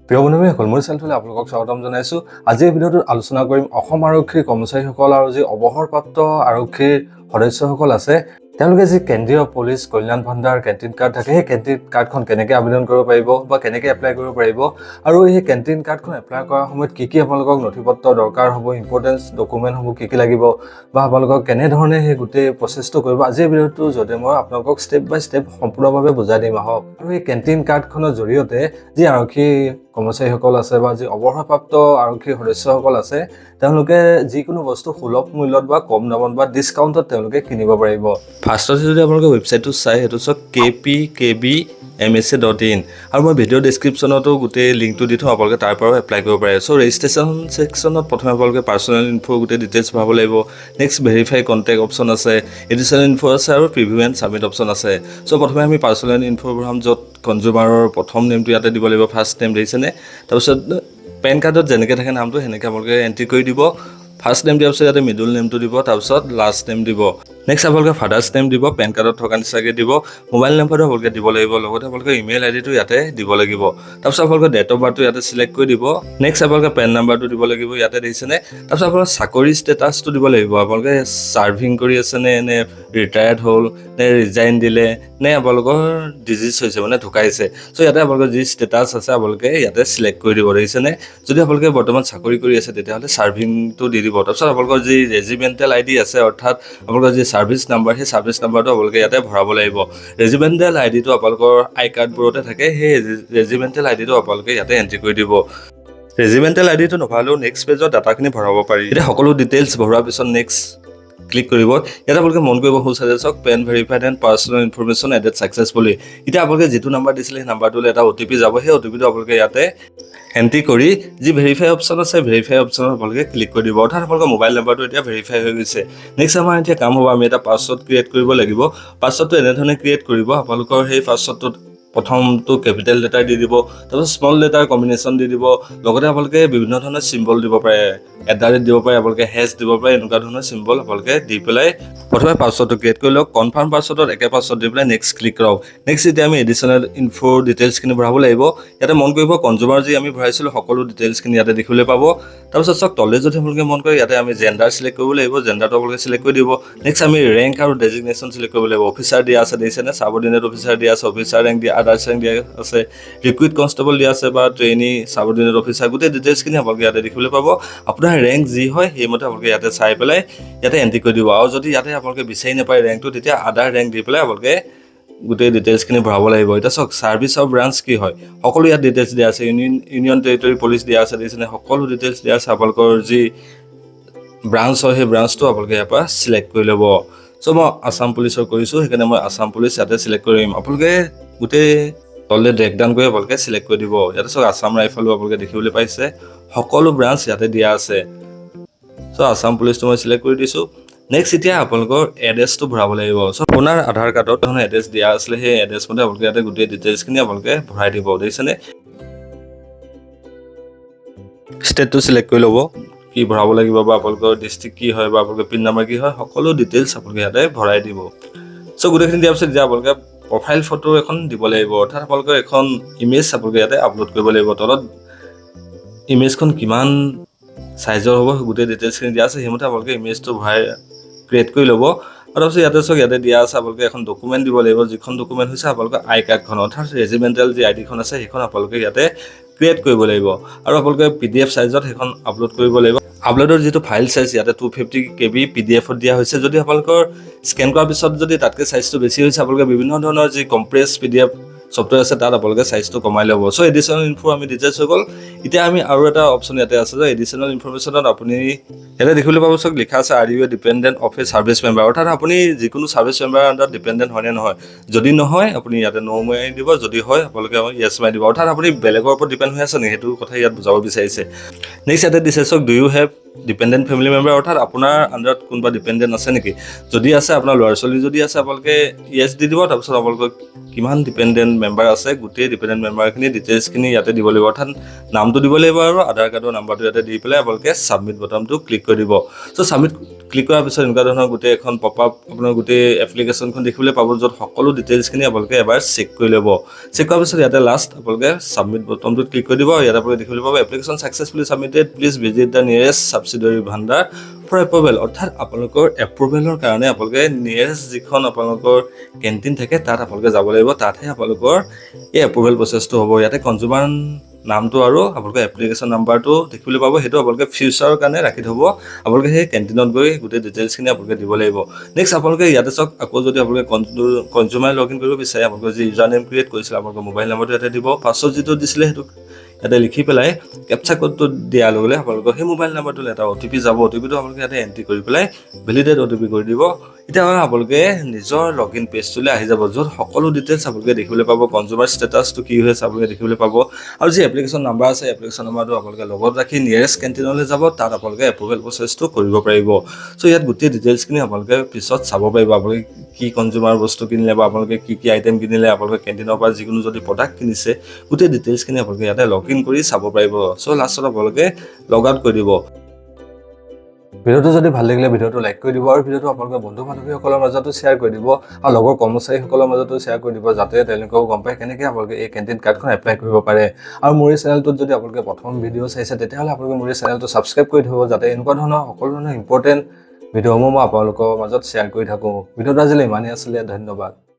প্ৰিয় বন্ধুসকল, মোৰ চেনেললৈ আপোনালোকক স্বাগতম জনাইছোঁ। আজিৰ ভিডিঅ'টোত আলোচনা কৰিম অসম আৰক্ষীৰ কৰ্মচাৰীসকল আৰু যি অৱসৰপ্ৰাপ্ত আৰক্ষীৰ সদস্যসকল আছে, তেওঁলোকে যি কেন্দ্ৰীয় পুলিচ কল্যাণ ভাণ্ডাৰ কেণ্টিন কাৰ্ড থাকে, সেই কেণ্টিন কাৰ্ডখন কেনেকৈ আবেদন কৰিব পাৰিব বা কেনেকৈ এপ্লাই কৰিব পাৰিব, আৰু সেই কেণ্টিন কাৰ্ডখন এপ্লাই কৰাৰ সময়ত কি আপোনালোকক নথিপত্ৰ দৰকাৰ হ'ব, ইম্পৰ্টেঞ্চ ডকুমেণ্টসমূহ কি লাগিব, বা আপোনালোকক কেনেধৰণে সেই গোটেই প্ৰচেছটো কৰিব, আজিৰ ভিডিঅ'টো যদি মই আপোনালোকক ষ্টেপ বাই ষ্টেপ সম্পূৰ্ণভাৱে বুজাই দিম আহক। আৰু এই কেণ্টিন কাৰ্ডখনৰ জৰিয়তে যি আৰক্ষী কৰ্মচাৰীসকল আছে বা যি অৱসৰপ্ৰাপ্ত আৰক্ষী সদস্যসকল আছে, তেওঁলোকে যিকোনো বস্তু সুলভ মূল্যত বা কম দামত বা ডিছকাউণ্টত তেওঁলোকে কিনিব পাৰিব। ফাৰ্ষ্টতে যদি আপোনালোকে ৱেবছাইটটো চাই, সেইটো চাওক kpkbmsa.in, আৰু মই ভিডিঅ' ডেছক্ৰিপশ্যনতো গোটেই লিংকটো দি থওঁ, আপোনালোকে তাৰ পৰাও এপ্লাই কৰিব পাৰে। চ' ৰেজিষ্ট্ৰেশ্যন ছেকশ্যনত প্ৰথমে আপোনালোকে পাৰ্চনেল ইনফো গোটেই ডিটেইলছ ভৰাব লাগিব। নেক্সট ভেৰিফাই কণ্টেক্ট অপশ্যন আছে, এডিশ্যনেল ইনফো আছে, আৰু প্ৰিভিউ এণ্ড ছাবমিট অপশ্যন আছে। চ' প্ৰথমে আমি পাৰ্চনেল ইনফো ভৰাম, য'ত কনজিউমাৰৰ প্ৰথম নেমটো ইয়াতে দিব লাগিব, ফাৰ্ষ্ট নেম দেখিছেনে। তাৰপিছত পেন কাৰ্ডত যেনেকৈ থাকে নামটো সেনেকৈ আপোনালোকে এণ্ট্ৰি কৰি দিব। ফাৰ্ষ্ট নেম দিয়াৰ পিছত ইয়াতে মিডল নেমটো দিব, তাৰপিছত লাষ্ট নেম দিব। নেক্সট আপোনালোকে ফাদাৰ্ছ নেম দিব, পেন কাৰ্ডত থকা নিচিনাকৈ দিব। মোবাইল নম্বৰটো আপোনালোকে দিব লাগিব, লগতে আপোনালোকে ইমেইল আইডিটো ইয়াতে দিব লাগিব। তাৰপিছত আপোনালোকে ডেট অফ বাৰ্থটো ইয়াতে চিলেক্ট কৰি দিব। নেক্সট আপোনালোকে পেন নাম্বাৰটো দিব লাগিব, ইয়াতে দেখিছেনে। তাৰপিছত আপোনালোকে চাকৰি ষ্টেটাছটো দিব লাগিব, আপোনালোকে ছাৰ্ভিং কৰি আছেনে, নে ৰিটায়াৰ্ড হ'ল, নে ৰিজাইন দিলে, নে আপোনালোকৰ ডিজিজ হৈছে মানে ঢুকাইছে। চ' ইয়াতে আপোনালোকৰ যি ষ্টেটাছ আছে আপোনালোকে ইয়াতে চিলেক্ট কৰি দিব, দেখিছেনে। যদি আপোনালোকে বৰ্তমান চাকৰি কৰি আছে তেতিয়াহ'লে ছাৰ্ভিংটো দি দিব। তাৰপিছত আপোনালোকৰ যি ৰেজিমেণ্টেল আইডি আছে, অৰ্থাৎ আপোনালোকৰ যি ছাৰ্ভিচ নাম্বাৰ, সেই ছাৰ্ভিচ নাম্বাৰটো আপোনালোকে ইয়াতে ভৰাব লাগিব। ৰেজিমেণ্টেল আইডিটো আপোনালোকৰ আই কাৰ্ডবোৰতে থাকে, সেই ৰেজিমেণ্টেল আইডিটো আপোনালোকে ইয়াতে এণ্ট্ৰি কৰি দিব। ৰেজিমেণ্টেল আইডিটো নভৰালেও নেক্সট পেজত ডাটাখিনি ভৰাব পাৰি। এতিয়া সকলো ডিটেইলছ ভৰোৱাৰ পিছত নেক্সট ক্লিক কৰিব। ইয়াতে আপোনালোকে মন কৰিব সোঁচাইছে চাওক, PAN verified and personal information added successfully. এতিয়া আপোনালোকে যিটো নাম্বাৰ দিছিলে সেই নাম্বাৰটোলৈ এটা OTP যাব, সেই OTPটো আপোনালোকে ইয়াতে এণ্ট্ৰি কৰি যি ভেৰিফাই অপশ্যন আছে, ভেৰিফাই অপশ্যনত আপোনালোকে ক্লিক কৰি দিব, অৰ্থাৎ আপোনালোকৰ মোবাইল নাম্বাৰটো এতিয়া ভেৰিফাই হৈ গৈছে। নেক্সট আমাৰ এতিয়া কাম হ'ব, আমি এটা পাছৱৰ্ড ক্ৰিয়েট কৰিব লাগিব। পাছৱৰ্ডটো এনেধৰণে ক্ৰিয়েট কৰিব, আপোনালোকৰ সেই পাছৱৰ্ডটোত প্ৰথমটো কেপিটেল লেটাৰ দি দিব, তাৰপিছত স্মল লেটাৰ কম্বিনেশ্যন দি দিব, লগতে আপোনালোকে বিভিন্ন ধৰণৰ চিম্বল দিব পাৰে, @ দিব পাৰে, আপোনালোকে হেছ দিব পাৰে, এনেকুৱা ধৰণৰ চিম্বল আপোনালোকে দি পেলাই প্ৰথমে পাছৱৰ্ডটো ক্ৰিয়েট কৰি লওক। কনফাৰ্ম পাছৱৰ্ডত একে পাছৱৰ্ড দি পেলাই নেক্সট ক্লিক কৰক। নেক্সট এতিয়া আমি এডিশ্যনেল ইনফো ডিটেইলছখিনি ভৰাব লাগিব। ইয়াতে মন কৰিব, কনজিউমাৰ যি আমি ভৰাইছিলোঁ সকলো ডিটেইলছখিনি ইয়াতে দেখিবলৈ পাব। তাৰপিছত চাওক তলে যদি আপোনালোকে মন কৰে, ইয়াতে আমি জেণ্ডাৰ চিলেক্ট কৰিব লাগিব, জেণ্ডাৰটো আপোনালোকে চিলেক্ট কৰি দিব। নেক্সট আমি ৰেংক আৰু ডেজিগনেশ্যন চিলেক্ট কৰিব লাগিব। অফিচাৰ দিয়া আছে, দেখিছেনে, ছাবঅৰ্ডিনেট অফিচাৰ দিয়া আছে, অফিচাৰ ৰেংক দিয়া, আদাৰ্ছ ৰেংক দিয়া আছে, ৰিক্ৰুইট কনষ্টেবল দিয়া আছে, বা ট্ৰেইনি, ছাবঅৰ্ডিনেট অফিচাৰ, গোটেই ডিটেইলছখিনি আপোনালোকে ইয়াতে দেখিবলৈ পাব। আপোনাৰ ৰেংক যি হয় সেইমতে আপোনালোকে ইয়াতে চাই পেলাই ইয়াতে এণ্ট্ৰি কৰি দিব। আৰু যদি ইয়াতে আপোনালোকে বিচাৰি নাপায় ৰেংকটো, তেতিয়া আদাৰ ৰেংক দি পেলাই আপোনালোকে গোটেই ডিটেইলছখিনি ভৰাব লাগিব। এতিয়া চাওক ছাৰ্ভিচ অফ ব্ৰাঞ্চ কি হয়, সকলো ইয়াত ডিটেইলছ দিয়া আছে। ইউনিয়ন টেৰিটৰী পুলিচ দিয়া আছে, দেখিছেনে, সকলো ডিটেইলছ দিয়া আছে। আপোনালোকৰ যি ব্ৰাঞ্চ হয় সেই ব্ৰাঞ্চটো আপোনালোকে ইয়াৰ পৰা চিলেক্ট কৰি ল'ব। চ' মই আছাম পুলিচৰ কৰিছোঁ, সেইকাৰণে মই আছাম পুলিচ ইয়াতে চিলেক্ট কৰিম। আপোনালোকে গোটেই তললৈ ড্ৰেগ ডাউন কৰি আপোনালোকে চিলেক্ট কৰি দিব। ইয়াতে চাওক আছাম ৰাইফলো আপোনালোকে দেখিবলৈ পাইছে, সকলো ব্ৰাঞ্চ ইয়াতে দিয়া আছে। চ' আছাম পুলিচটো মই চিলেক্ট কৰি দিছোঁ। নেক্সট এতিয়া আপোনালোকৰ এড্ৰেছটো ভৰাব লাগিব। চ' আপোনাৰ আধাৰ কাৰ্ডত এখন এড্ৰেছ দিয়া আছিলে, সেই এড্ৰেছ মতে আপোনালোকে ইয়াতে গোটেই ডিটেইলছখিনি আপোনালোকে ভৰাই দিব, দেখিছেনে। ষ্টেটটো চিলেক্ট কৰি ল'ব, কি ভৰাব লাগিব, বা আপোনালোকৰ ডিষ্ট্ৰিক্ট কি হয়, বা আপোনালোকৰ পিন নাম্বাৰ কি হয়, সকলো ডিটেইলছ আপোনালোকে ইয়াতে ভৰাই দিব। চ' গোটেইখিনি দিয়াৰ পিছত এতিয়া আপোনালোকে প্ৰফাইল ফটো এখন দিব লাগিব, অৰ্থাৎ আপোনালোকৰ এখন ইমেজ আপোনালোকে ইয়াতে আপলোড কৰিব লাগিব। তলত ইমেজখন কিমান চাইজৰ হ'ব গোটেই ডিটেইলছখিনি দিয়া আছে, সেইমতে আপোনালোকে ইমেজটো ভৰাই ক্ৰিয়েট কৰি ল'ব। আৰু তাৰপিছত ইয়াতে চাওক ইয়াতে দিয়া আছে, আপোনালোকে এখন ডকুমেণ্ট দিব লাগিব, যিখন ডকুমেণ্ট হৈছে আপোনালোকৰ আই কাৰ্ডখন, অৰ্থাৎ ৰেজিমেণ্টেল যি আইডিখন আছে সেইখন আপোনালোকে ইয়াতে ক্ৰিয়েট কৰিব লাগিব। আৰু আপোনালোকে PDF চাইজত সেইখন আপলোড কৰিব লাগিব। আপলোডৰ যিটো ফাইল চাইজ ইয়াতে 250 KB PDFত দিয়া হৈছে। যদি আপোনালোকৰ স্কেন কৰাৰ পিছত যদি তাতকৈ চাইজটো বেছি হৈছে, আপোনালোকে বিভিন্ন ধৰণৰ যি কম্প্ৰেছ PDF ছফ্টৱেৰ আছে তাত আপোনালোকে চাইজটো কমাই ল'ব। চ' এডিশ্যনেল ইনফো আমি ডিটেইলছ হৈ গ'ল। এতিয়া আমি আৰু এটা অপশ্যন ইয়াতে আছে, যে এডিশ্যনেল ইনফৰমেশ্যনত আপুনি ইয়াতে দেখিবলৈ পাব চাওক লিখা আছে are you a dependent of a service member, অৰ্থাৎ আপুনি যিকোনো ছাৰ্ভিচ মেম্বাৰৰ আণ্ডাৰত ডিপেণ্ডেণ্ট হয়নে নহয়। যদি নহয় আপুনি ইয়াতে ন' মাৰি দিব, যদি হয় আপোনালোকে য়েছ মাৰি দিব, অৰ্থাৎ আপুনি বেলেগৰ ওপৰত ডিপেণ্ড হৈ আছে নেকি, সেইটো কথা ইয়াত বুজাব বিচাৰিছে। নেক্সট ইয়াতে দিছে চাওক do you have dependent family member, অৰ্থাৎ আপোনাৰ আণ্ডাৰত কোনোবা ডিপেণ্ডেণ্ট আছে নেকি। যদি আছে, আপোনাৰ ল'ৰা ছোৱালী যদি আছে, আপোনালোকে য়েছ দি দিব। তাৰপিছত আপোনালোকৰ কিমান ডিপেণ্ডেণ্ট মেম্বাৰ আছে, গোটেই ডিপেণ্ডেণ্ট মেম্বাৰখিনি ডিটেইলছখিনি ইয়াতে দিব লাগিব, অৰ্থাৎ নামটো দিব লাগিব আৰু আধাৰ কাৰ্ডৰ নাম্বাৰটো ইয়াতে দি পেলাই আপোনালোকে ছাবমিট বটনটো ক্লিক কৰি দিব। চ' ছাবমিট ক্লিক কৰাৰ পিছত এনেকুৱা ধৰণৰ গোটেই এখন পপআপ আপোনাৰ গোটেই এপ্লিকেশ্যনখন দেখিবলৈ পাব য'ত সকলো ডিটেইলছখিনি আপোনালোকে এবাৰ চেক কৰি ল'ব চেক কৰাৰ পিছত ইয়াতে লাষ্ট আপোনালোকে ছাবমিট বটনটোত ক্লিক কৰি দিব ইয়াত আপোনালোকে দেখিবলৈ পাব application successfully submitted please visit the nearest subsidiary ভাণ্ডাৰ ফৰ এপ্ৰুভেল অৰ্থাৎ আপোনালোকৰ এপ্ৰুভেলৰ কাৰণে আপোনালোকে নিয়েৰেষ্ট যিখন আপোনালোকৰ কেণ্টিন থাকে তাত আপোনালোকে যাব লাগিব তাতহে আপোনালোকৰ এই এপ্ৰুভেল প্ৰচেছটো হ'ব ইয়াতে কনজিউমাৰ নামটো আৰু আপোনালোকৰ এপ্লিকেশ্যন নাম্বাৰটো দেখিবলৈ পাব সেইটো আপোনালোকে ফিউচাৰৰ কাৰণে ৰাখি থ'ব আপোনালোকে সেই কেণ্টিনত গৈ গোটেই ডিটেইলছখিনি আপোনালোকে দিব লাগিব নেক্সট আপোনালোকে ইয়াতে চাওক আকৌ যদি আপোনালোকে কনজিউমাৰ লগ ইন কৰিব বিচাৰে আপোনালোকে যি ইউজাৰ নেম ক্ৰিয়েট কৰিছিলে আপোনালোকৰ মোবাইল নম্বৰটো ইয়াতে দিব পাছৱৰ্ড যিটো দিছিলে সেইটো ইয়াতে লিখি পেলাই কেপচা কোডটো দিয়াৰ লগে লগে আপোনালোকৰ সেই মোবাইল নম্বৰটোলৈ এটা অ'টিপি যাব অ'টিপিটো আপোনালোকে ইয়াতে এণ্ট্ৰি কৰি পেলাই ভেলিডেট অ'টিপি কৰি দিব এতিয়া আপোনালোকে নিজৰ লগ ইন পেজটোলৈ আহি যাব য'ত সকলো ডিটেইলছ আপোনালোকে দেখিবলৈ পাব কনজিউমাৰ ষ্টেটাছটো কি হৈ আছে আপোনালোকে দেখিবলৈ পাব আৰু যি এপ্লিকেশ্যন নাম্বাৰ আছে এপ্লিকেশ্যন নাম্বাৰটো আপোনালোকে লগত ৰাখি নিয়েৰেষ্ট কেণ্টিনলৈ যাব তাত আপোনালোকে এপ্ৰুভেল প্ৰচেছটো কৰিব পাৰিব চ' ইয়াত গোটেই ডিটেইলছখিনি আপোনালোকে পিছত চাব পাৰিব আপোনালোকে কি কনজিউমাৰ বস্তু কিনিলে বা আপোনালোকে কি আইটেম কিনিলে আপোনালোকে কেণ্টিনৰ পৰা যিকোনো যদি প্ৰডাক্ট কিনিছে গোটেই ডিটেইলছখিনি আপোনালোকে ইয়াতে লগ ইন কৰি চাব পাৰিব চ' লাষ্টত আপোনালোকে লগ আউট কৰি দিব ভিডিঅ'টো যদি ভাল লাগিলে ভিডিঅ'টো লাইক কৰি দিব আৰু ভিডিঅ'টো আপোনালোকৰ বন্ধু বান্ধৱীসকলৰ মাজতো শ্বেয়াৰ কৰি দিব আৰু লগৰ কৰ্মচাৰীসকলৰ মাজতো শ্বেয়াৰ কৰি দিব যাতে তেওঁলোকেও গম পায় কেনেকৈ আপোনালোকে এই কেণ্টিন কাৰ্ডখন এপ্লাই কৰিব পাৰে আৰু মোৰ এই চেনেলটোত যদি আপোনালোকে প্ৰথম ভিডিঅ' চাইছে তেতিয়াহ'লে আপোনালোকে মোৰ এই চেনেলটো ছাবস্ক্ৰাইব কৰি থ'ব যাতে এনেকুৱা ধৰণৰ সকলো ধৰণৰ ইম্পৰ্টেণ্ট ভিডিঅ'সমূহ মই আপোনালোকৰ মাজত শ্বেয়াৰ কৰি থাকোঁ ভিডিঅ'টো আজিলৈ ইমানেই আছিলে ধন্যবাদ